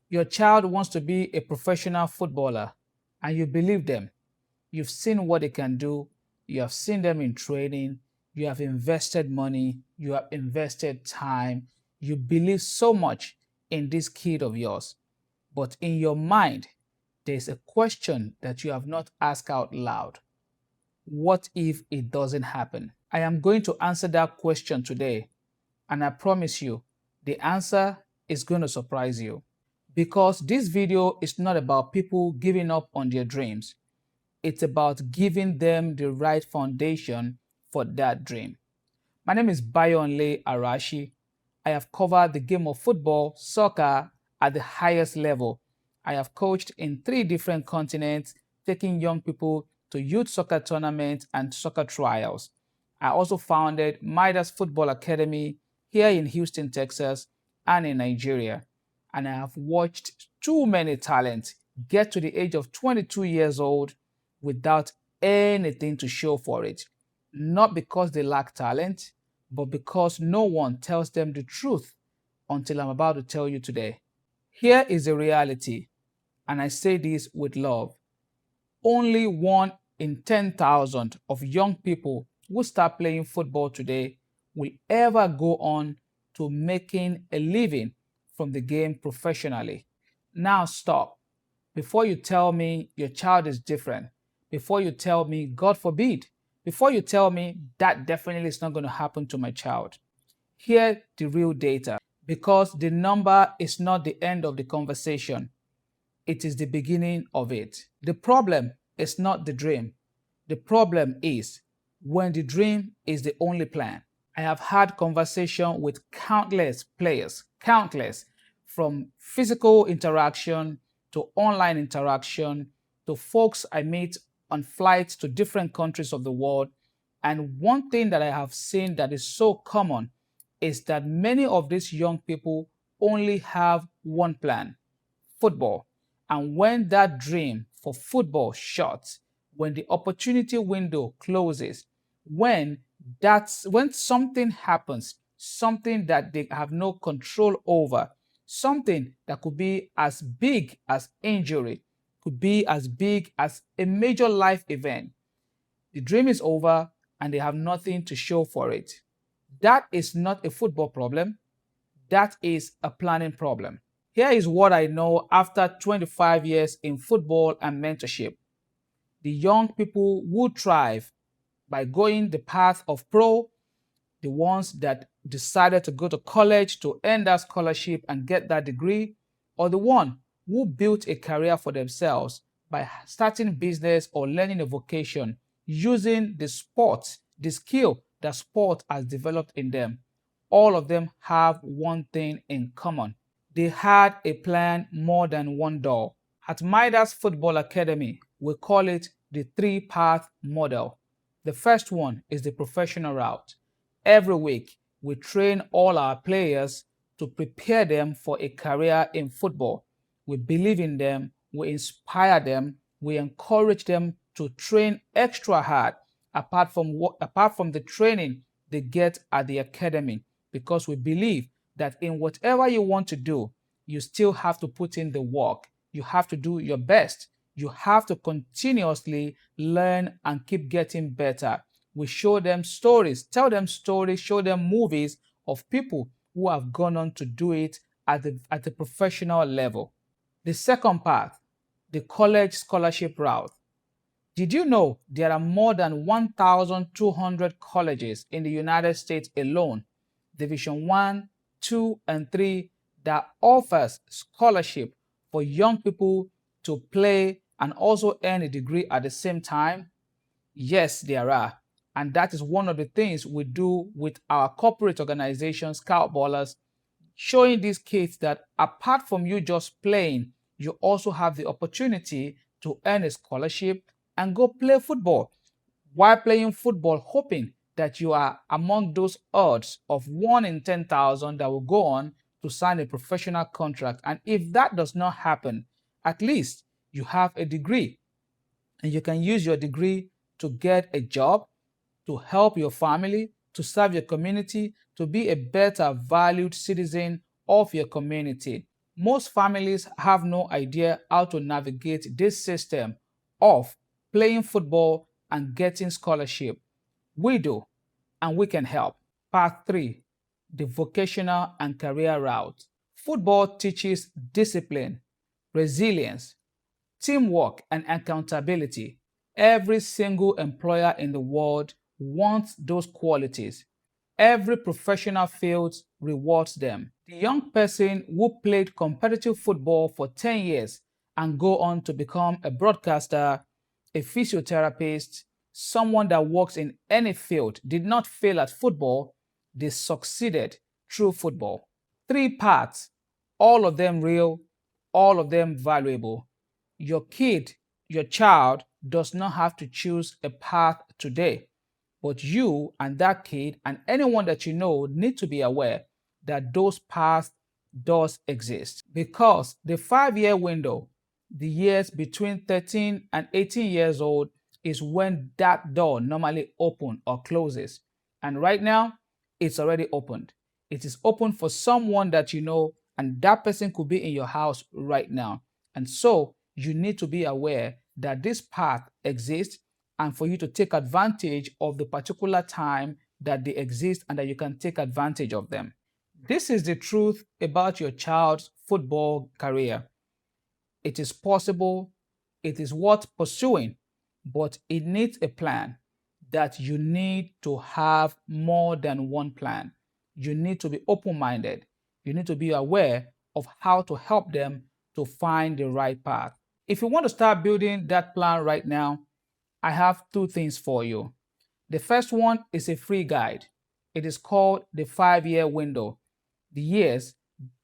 Your child wants to be a professional footballer and you believe them. You've seen what they can do. You have seen them in training. You have invested money. You have invested time. You believe so much in this kid of yours. But in your mind, there's a question that you have not asked out loud. What if it doesn't happen? I am going to answer that question today. And I promise you, the answer is going to surprise you. Because this video is not about people giving up on their dreams. It's about giving them the right foundation for that dream. My name is Bayonle Arashi. I have covered the game of football, soccer at the highest level. I have coached in 3 different continents, taking young people to youth soccer tournaments and soccer trials. I also founded Midas Football Academy here in Houston, Texas, and in Nigeria. And I have watched too many talents get to the age of 22 years old without anything to show for it. Not because they lack talent, but because no one tells them the truth until I'm about to tell you today. Here is the reality, and I say this with love. Only 1 in 10,000 of young people who start playing football today will ever go on to making a living from the game professionally. Now stop. Before you tell me your child is different, before you tell me, God forbid, before you tell me that definitely is not going to happen to my child, hear the real data, because the number is not the end of the conversation. It is the beginning of it. The problem is not the dream. The problem is when the dream is the only plan. I have had conversation with countless players, countless, from physical interaction to online interaction to folks I meet on flights to different countries of the world. And one thing that I have seen that is so common is that many of these young people only have one plan: football. And when that dream for football shuts, when the opportunity window closes, when something happens, something that they have no control over, something that could be as big as injury, could be as big as a major life event, the dream is over and they have nothing to show for it. That is not a football problem. That is a planning problem. Here is what I know after 25 years in football and mentorship. The young people who thrive by going the path of pro, the ones that decided to go to college to earn that scholarship and get that degree, or the one who built a career for themselves by starting business or learning a vocation using the sport, the skill that sport has developed in them. All of them have one thing in common. They had a plan more than one door. At Midas Football Academy, we call it the 3-path model. The first one is the professional route. Every week, we train all our players to prepare them for a career in football. We believe in them, we inspire them, we encourage them to train extra hard apart from the training they get at the academy, because we believe that in whatever you want to do, you still have to put in the work. You have to do your best. You have to continuously learn and keep getting better. We show them stories, tell them stories, show them movies of people who have gone on to do it at the professional level. The second path, the college scholarship route. Did you know there are more than 1,200 colleges in the United States alone, Division 1, 2, and 3, that offers scholarship for young people to play and also earn a degree at the same time? Yes, there are. And that is one of the things we do with our corporate organization, Scout Ballers, showing these kids that apart from you just playing, you also have the opportunity to earn a scholarship and go play football. While playing football, hoping that you are among those odds of 1 in 10,000 that will go on to sign a professional contract. And if that does not happen, at least you have a degree and you can use your degree to get a job, to help your family, to serve your community, to be a better valued citizen of your community. Most families have no idea how to navigate this system of playing football and getting scholarship. We do, and we can help. Part 3, the vocational and career route. Football teaches discipline, resilience, teamwork, and accountability. Every single employer in the world wants those qualities. Every professional field rewards them. The young person who played competitive football for 10 years and go on to become a broadcaster, a physiotherapist, someone that works in any field did not fail at football, they succeeded through football. 3 parts, all of them real, all of them valuable. Your kid, your child does not have to choose a path today, but you and that kid and anyone that you know need to be aware that those paths does exist, because the 5-year window, the years between 13 and 18 years old, is when that door normally opens or closes. And right now, it's already opened. It is open for someone that you know, and that person could be in your house right now. And so you need to be aware that this path exists, and for you to take advantage of the particular time that they exist and that you can take advantage of them. This is the truth about your child's football career. It is possible, it is worth pursuing, but it needs a plan. That you need to have more than one plan. You need to be open-minded. You need to be aware of how to help them to find the right path. If you want to start building that plan right now, I have 2 things for you. The first one is a free guide. It is called the 5-year window, the years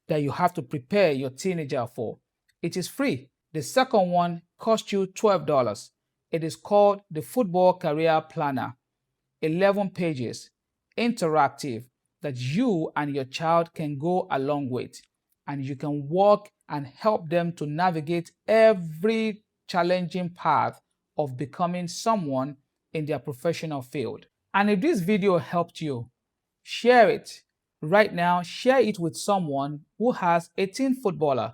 that you have to prepare your teenager for. It is free. The second one costs you $12. It is called the Football Career Planner, 11 pages, interactive, that you and your child can go along with, and you can work and help them to navigate every challenging path of becoming someone in their professional field. And if this video helped you, share it. Right now, share it with someone who has a teen footballer,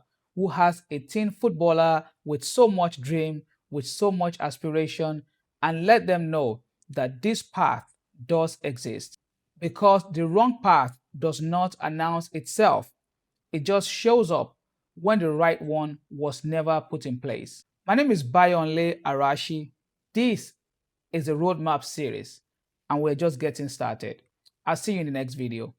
with so much dream, with so much aspiration, and let them know that this path does exist. Because the wrong path does not announce itself. It just shows up when the right one was never put in place. My name is Bayonle Arashi. This is the Roadmap series, and we're just getting started. I'll see you in the next video.